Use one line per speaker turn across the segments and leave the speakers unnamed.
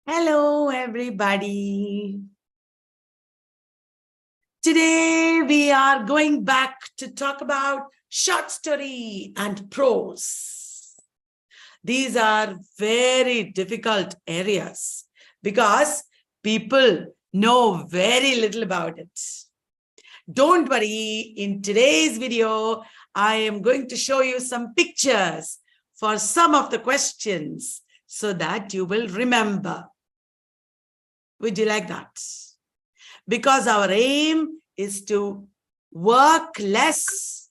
Hello, everybody. Today we are going back to talk about short story and prose. These are very difficult areas because people know very little about it. Don't worry, in today's video, I am going to show you some pictures for some of the questions so that you will remember. Would you like that? Because our aim is to work less,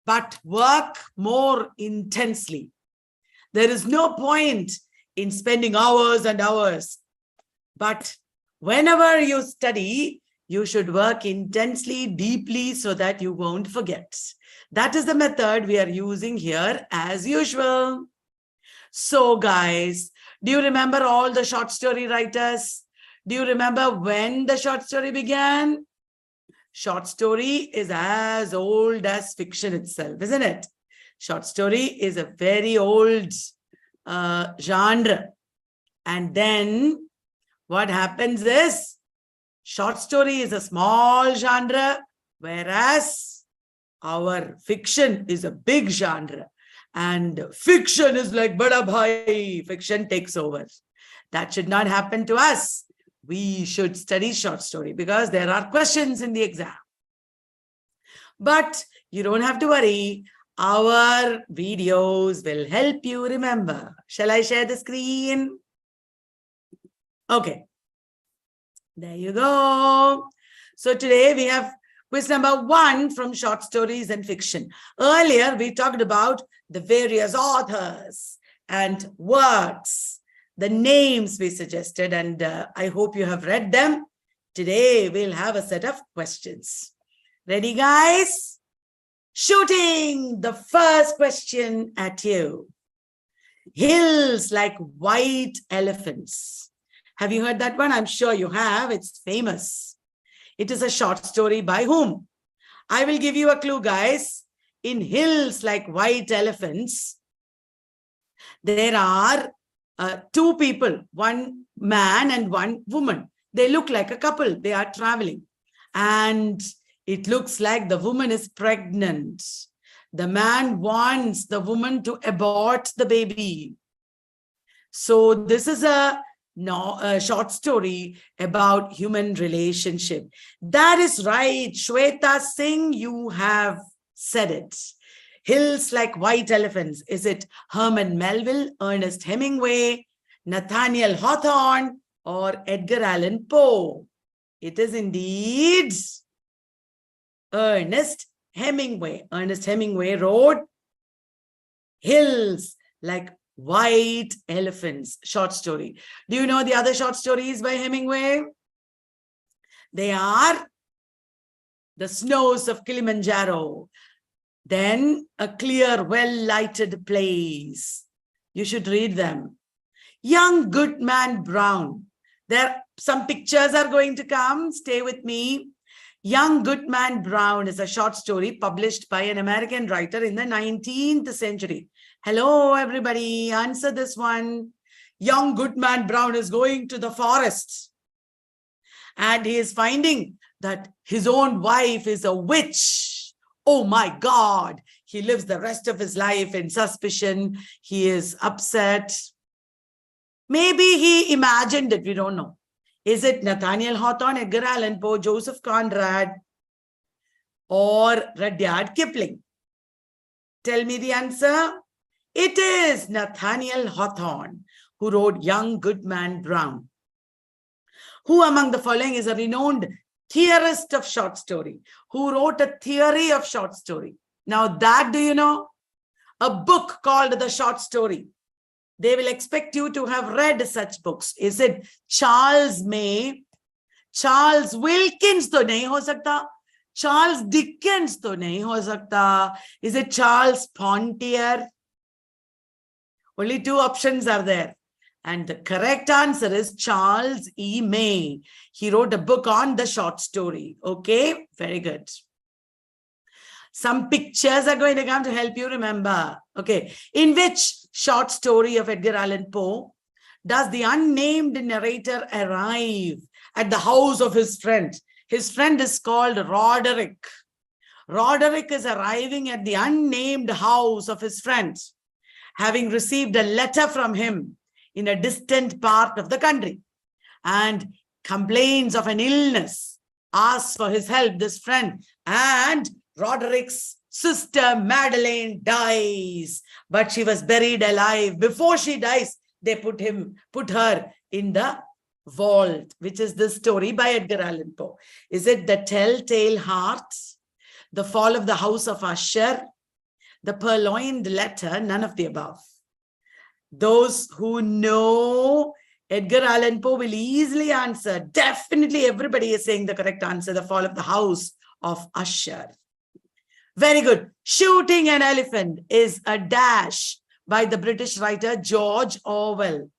but work more intensely. There is no point in spending hours and hours, but whenever you study, you should work intensely, deeply, so that you won't forget. That is the method we are using here as usual. So guys, do you remember all the short story writers? Do you remember when the short story began? Short story is as old as fiction itself, isn't it? Short story is a very old genre. And then what happens is, short story is a small genre, whereas our fiction is a big genre. And fiction is like bada bhai, fiction takes over. That should not happen to us. We should study short story because there are questions in the exam. But you don't have to worry. Our videos will help you remember. Shall I share the screen? Okay. There you go. So today we have quiz number 1 from short stories and fiction. Earlier, we talked about the various authors and works, the names we suggested, and I hope you have read them. Today, we'll have a set of questions. Ready, guys? Shooting the first question at you. Hills like white elephants. Have you heard that one? I'm sure you have. It's famous. It is a short story by whom? I will give you a clue, guys. In Hills Like White Elephants, there are 2 people, one man and one woman. They look like a couple. They are traveling. And it looks like the woman is pregnant. The man wants the woman to abort the baby. So this is a short story about human relationship. That is right. Shweta Singh, you have said it. Hills Like White Elephants. Is it Herman Melville, Ernest Hemingway, Nathaniel Hawthorne, or Edgar Allan Poe? It is indeed Ernest Hemingway. Ernest Hemingway wrote Hills Like White Elephants, short story. Do you know the other short stories by Hemingway? They are The Snows of Kilimanjaro, then A Clear, Well-Lighted Place. You should read them. Young Goodman Brown. There, some pictures are going to come. Stay with me. Young Goodman Brown is a short story published by an American writer in the 19th century. Hello, everybody. Answer this one. Young Goodman Brown is going to the forest, and he is finding that his own wife is a witch. Oh my God. He lives the rest of his life in suspicion. He is upset. Maybe he imagined it. We don't know. Is it Nathaniel Hawthorne, Edgar Allan Poe, Joseph Conrad, or Rudyard Kipling? Tell me the answer. It is Nathaniel Hawthorne, who wrote Young Goodman Brown. Who among the following is a renowned theorist of short story, who wrote a theory of short story? Now that, do you know? A book called The Short Story. They will expect you to have read such books. Is it Charles May? Charles Wilkins to nahi ho sakta. Charles Dickens to nahi ho sakta. Is it Charles Pontier? Only 2 options are there. And the correct answer is Charles E. May. He wrote a book on the short story. Okay, very good. Some pictures are going to come to help you remember. Okay, in which short story of Edgar Allan Poe does the unnamed narrator arrive at the house of his friend. His friend is called Roderick. Roderick is arriving at the unnamed house of his friend, having received a letter from him in a distant part of the country, and complains of an illness, asks for his help, this friend, and Roderick's sister Madeleine dies, but she was buried alive. Before she dies, they put her in the vault, which is this story by Edgar Allan Poe. Is it The Telltale Heart, The Fall of the House of Usher, The Purloined Letter? None of the above. Those who know Edgar Allan Poe will easily answer. Definitely everybody is saying the correct answer, The Fall of the House of Usher. Very good. Shooting an Elephant is a dash by the British writer George Orwell.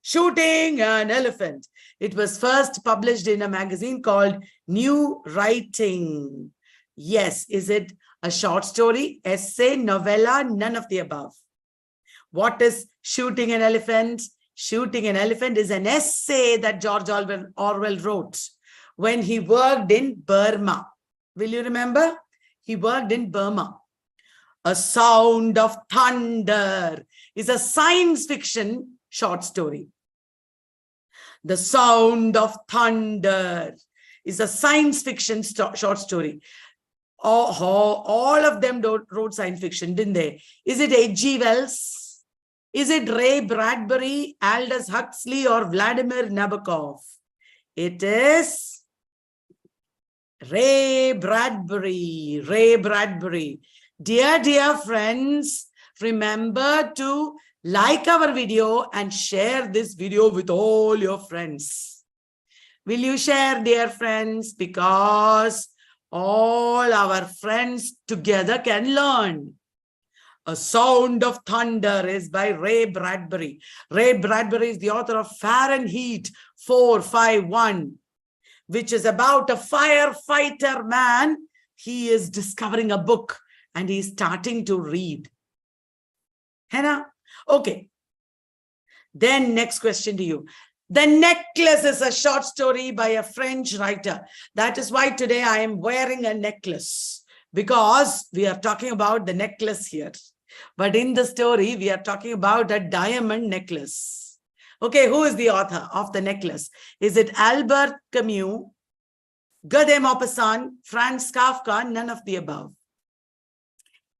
Shooting an Elephant. It was first published in a magazine called New Writing. Yes, is it a short story, essay, novella? None of the above. What is Shooting an Elephant? Shooting an Elephant is an essay that George Orwell wrote when he worked in Burma. Will you remember? He worked in Burma. A Sound of Thunder is a science fiction short story. The Sound of Thunder is a science fiction short story. All of them wrote science fiction, didn't they? Is it H.G. Wells? Is it Ray Bradbury, Aldous Huxley, or Vladimir Nabokov? It is Ray Bradbury. Ray Bradbury. Dear friends, remember to like our video and share this video with all your friends. Will you share, dear friends? Because all our friends together can learn. A Sound of Thunder is by Ray Bradbury. Ray Bradbury is the author of Fahrenheit 451, which is about a firefighter man. He is discovering a book and he's starting to read. Hannah? Okay. Then next question to you. The Necklace is a short story by a French writer. That is why today I am wearing a necklace, because we are talking about the necklace here. But in the story, we are talking about a diamond necklace. Okay, who is the author of the necklace? Is it Albert Camus, Gade Maupassant, Franz Kafka? None of the above.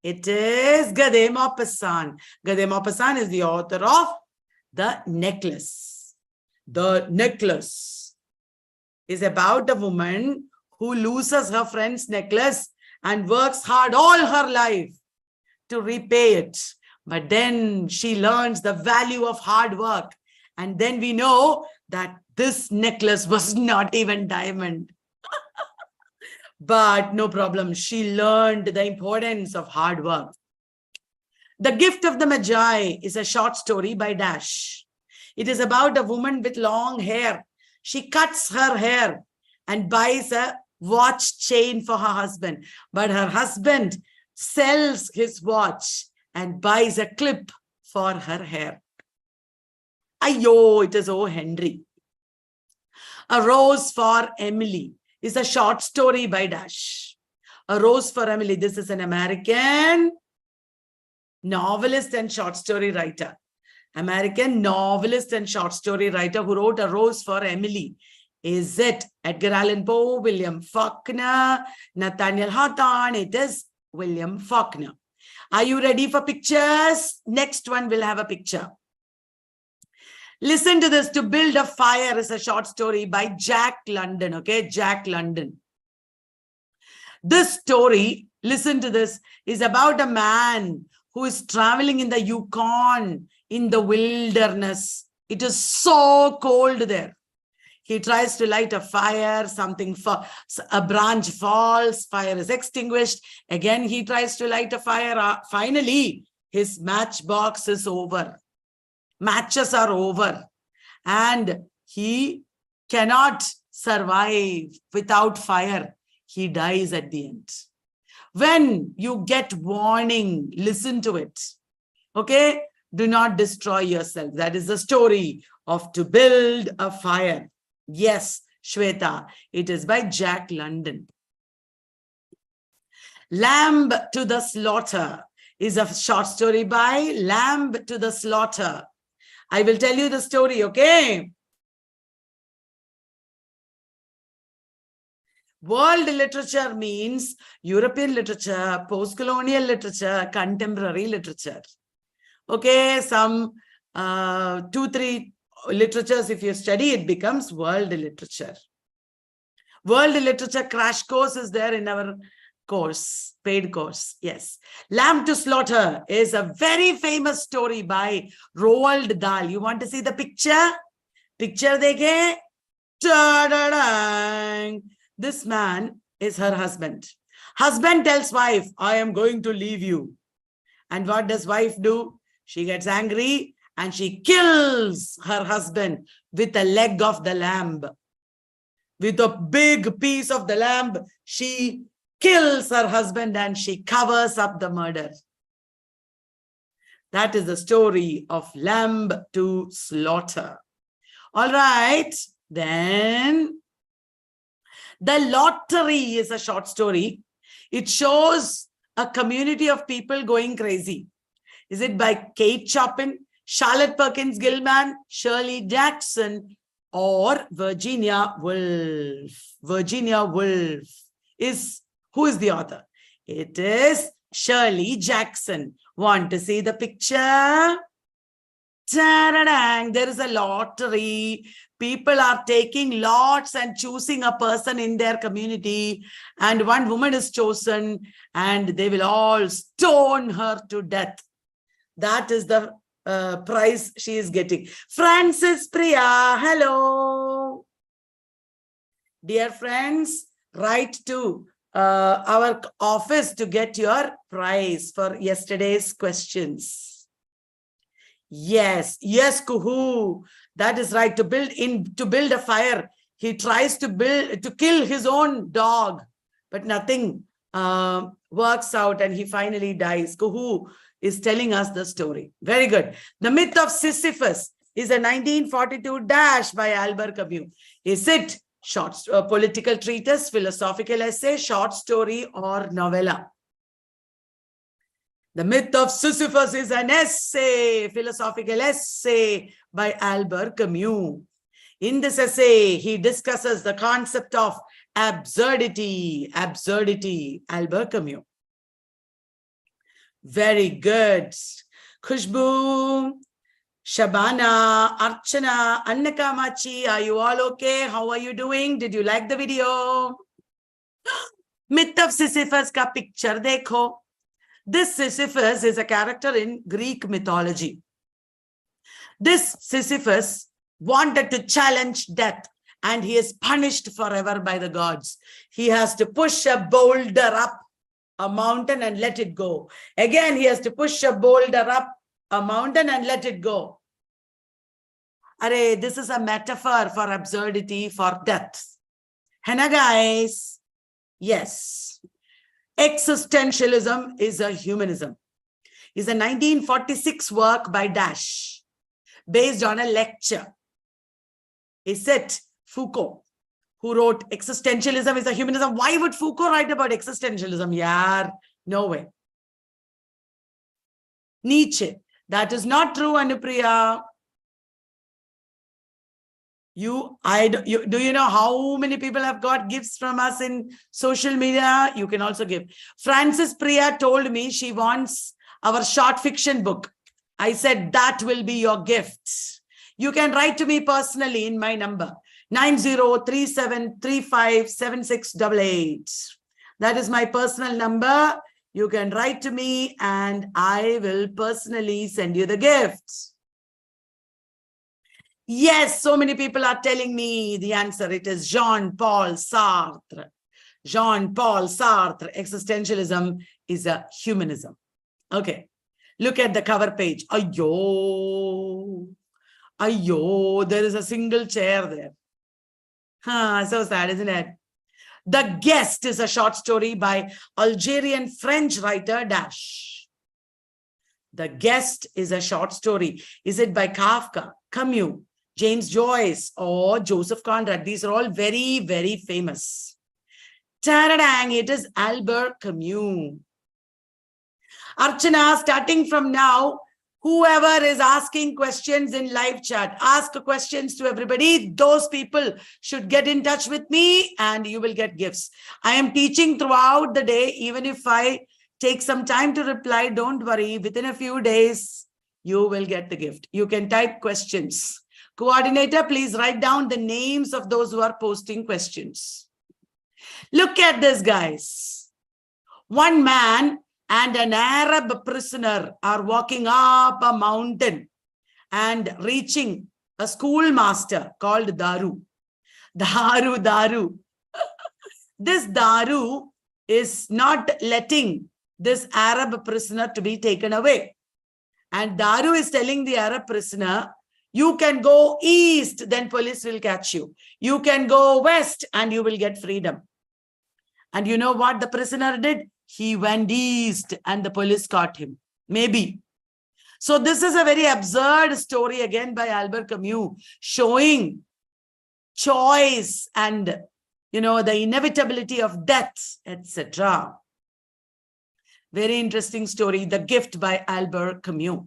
It is Gade Maupassant. Gade Maupassant is the author of The Necklace. The Necklace is about a woman who loses her friend's necklace and works hard all her life to repay it. But then she learns the value of hard work. And then we know that this necklace was not even diamond. But no problem. She learned the importance of hard work. The Gift of the Magi is a short story by Dash. It is about a woman with long hair. She cuts her hair and buys a watch chain for her husband. But her husband sells his watch and buys a clip for her hair. Ayo, it is O. Henry. A Rose for Emily is a short story by Dash. A Rose for Emily. This is an American novelist and short story writer. American novelist and short story writer who wrote A Rose for Emily. Is it Edgar Allan Poe, William Faulkner, Nathaniel Hawthorne? It is William Faulkner. Are you ready for pictures? Next one will have a picture. Listen to this. To Build a Fire is a short story by Jack London. Okay, Jack London. This story, listen to this, is about a man who is traveling in the Yukon in the wilderness. It is so cold there. He tries to light a fire, a branch falls, fire is extinguished. Again, he tries to light a fire. Finally, his matchbox is over. Matches are over. And he cannot survive without fire. He dies at the end. When you get warning, listen to it. Okay? Do not destroy yourself. That is the story of To Build a Fire. Yes, Shweta, it is by Jack London. Lamb to the Slaughter is a short story by Lamb to the Slaughter. I will tell you the story, okay? World literature means European literature, post-colonial literature, contemporary literature. Okay, some 2-3 literatures, if you study, it becomes world literature. World literature crash course is there in our course, paid course. Yes. Lamb to Slaughter is a very famous story by Roald Dahl. You want to see the picture? Picture dekhe? Ta-da-dang! This man is her husband. Husband tells wife, I am going to leave you. And what does wife do? She gets angry and she kills her husband with a leg of the lamb. With a big piece of the lamb, she kills her husband and she covers up the murder. That is the story of Lamb to Slaughter. All right, then The Lottery is a short story. It shows a community of people going crazy. Is it by Kate Chopin, Charlotte Perkins Gilman, Shirley Jackson, or Virginia Woolf? Virginia Woolf is, who is the author? It is Shirley Jackson. Want to see the picture? Ta-da-dang, there is a lottery. People are taking lots and choosing a person in their community. And one woman is chosen and they will all stone her to death. That is the prize she is getting. Francis Priya, hello. Dear friends, write to our office to get your prize for yesterday's questions. Yes, yes, Kuhu. That is right. To build a fire, he tries to kill his own dog, but nothing works out and he finally dies. Kuhu is telling us the story. Very good. The Myth of Sisyphus is a 1942 dash by Albert Camus. Is it short political treatise, philosophical essay, short story, or novella? The Myth of Sisyphus is an essay, philosophical essay by Albert Camus. In this essay, he discusses the concept of absurdity. Absurdity, Albert Camus. Very good. Khushbu, Shabana, Archana, Annaka Machi, are you all okay? How are you doing? Did you like the video? Myth of Sisyphus ka picture dekho. This Sisyphus is a character in Greek mythology. This Sisyphus wanted to challenge death and he is punished forever by the gods. He has to push a boulder up a mountain and let it go. Again, he has to push a boulder up a mountain and let it go. Array, this is a metaphor for absurdity, for death. Henna, guys? Yes. Existentialism is a humanism. It's a 1946 work by Dash, based on a lecture. Is it Foucault, who wrote Existentialism is a Humanism? Why would Foucault write about existentialism? Yeah, no way. Nietzsche. That is not true, Anupriya. Do you know how many people have got gifts from us in social media? You can also give. Francis Priya told me she wants our short fiction book. I said, that will be your gift. You can write to me personally in my number, 9037357688. That is my personal number. You can write to me and I will personally send you the gift. Yes, so many people are telling me the answer. It is Jean-Paul Sartre. Jean-Paul Sartre. Existentialism is a humanism. Okay. Look at the cover page. Ayyo. Ayyo. There is a single chair there. So sad, isn't it? The Guest is a short story by Algerian French writer Dash. The Guest is a short story. Is it by Kafka, Camus, James Joyce, or Joseph Conrad? These are all very, very famous. Taradang, it is Albert Camus. Archana, starting from now, whoever is asking questions in live chat, ask questions to everybody. Those people should get in touch with me and you will get gifts. I am teaching throughout the day. Even if I take some time to reply, don't worry. Within a few days, you will get the gift. You can type questions. Coordinator, please write down the names of those who are posting questions. Look at this, guys. One man and an Arab prisoner are walking up a mountain and reaching a schoolmaster called Daru. Daru. This Daru is not letting this Arab prisoner to be taken away. And Daru is telling the Arab prisoner, you can go east, then police will catch you. You can go west and you will get freedom. And you know what the prisoner did? He went east and the police caught him. Maybe. So this is a very absurd story again by Albert Camus, showing choice and, the inevitability of death, etc. Very interesting story. The Gift by Albert Camus.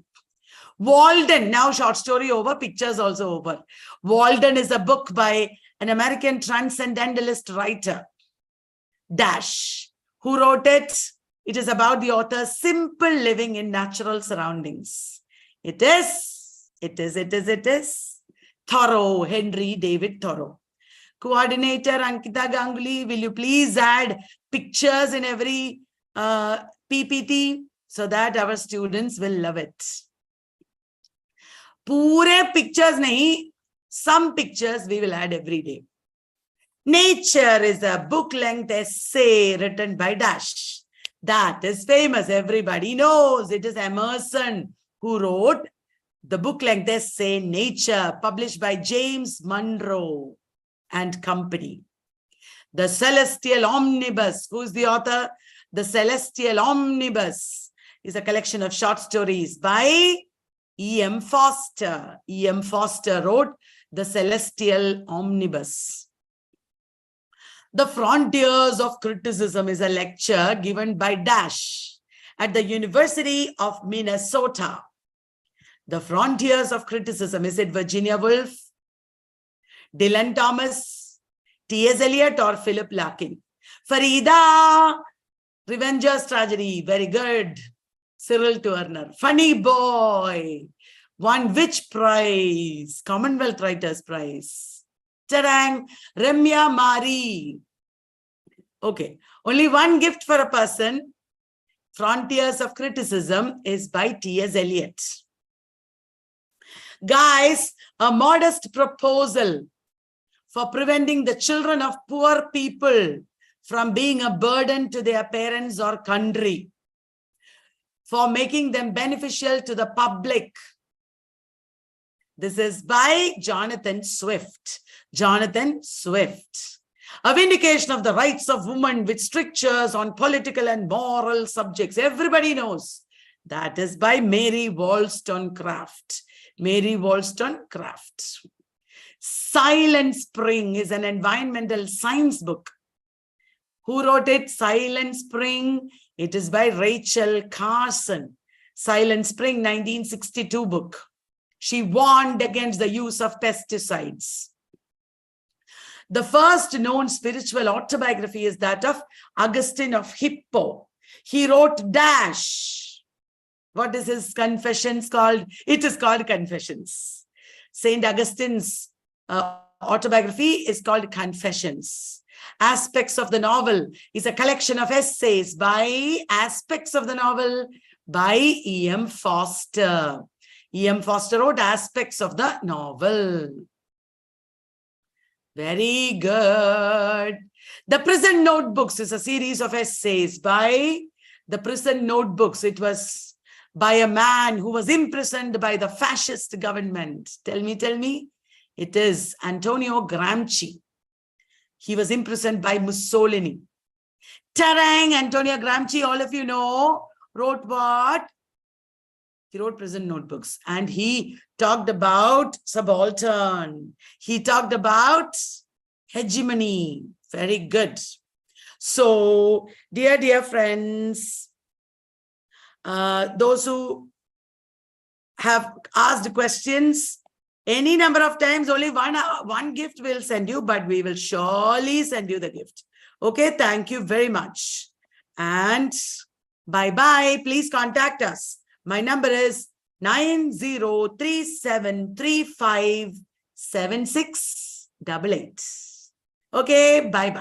Walden, now short story over, pictures also over. Walden is a book by an American transcendentalist writer, Dash. Who wrote it? It is about the author's simple living in natural surroundings. It is Thoreau, Henry David Thoreau. Coordinator Ankita Ganguly, will you please add pictures in every PPT so that our students will love it? Pure pictures nahi, some pictures we will add every day. Nature is a book-length essay written by Dash. That is famous. Everybody knows. It is Emerson who wrote the book-length essay Nature, published by James Monroe and Company. The Celestial Omnibus. Who's the author? The Celestial Omnibus is a collection of short stories by E.M. Foster. E.M. Foster wrote The Celestial Omnibus. The Frontiers of Criticism is a lecture given by Dash at the University of Minnesota. The Frontiers of Criticism. Is it Virginia Woolf, Dylan Thomas, T.S. Eliot, or Philip Larkin? Farida, Revenger's Tragedy. Very good. Cyril Turner. Funny Boy. Won which prize? Commonwealth Writers' Prize. Tarang, Ramya Mari. Okay, only one gift for a person. Frontiers of Criticism is by T.S. Eliot. Guys, a modest proposal for preventing the children of poor people from being a burden to their parents or country, for making them beneficial to the public. This is by Jonathan Swift. Jonathan Swift. A Vindication of the Rights of Women with Strictures on Political and Moral Subjects. Everybody knows. That is by Mary Wollstonecraft. Mary Wollstonecraft. Silent Spring is an environmental science book. Who wrote it? Silent Spring. It is by Rachel Carson. Silent Spring, 1962 book. She warned against the use of pesticides. The first known spiritual autobiography is that of Augustine of Hippo. He wrote Dash. What is his Confessions called? It is called Confessions. Saint Augustine's autobiography is called Confessions. Aspects of the Novel is a collection of essays by Aspects of the Novel by E.M. Foster. E.M. Foster wrote Aspects of the Novel. Very good. The Prison Notebooks is a series of essays by the Prison Notebooks. It was by a man who was imprisoned by the fascist government. Tell me. It is Antonio Gramsci. He was imprisoned by Mussolini. Tarang, Antonio Gramsci, all of you know, wrote what? He wrote prison notebooks, and he talked about subaltern. He talked about hegemony. Very good. So, dear friends, those who have asked questions, any number of times, only one gift will send you, but we will surely send you the gift. Okay, thank you very much. And bye-bye. Please contact us. My number is 9037357688. Okay, bye-bye.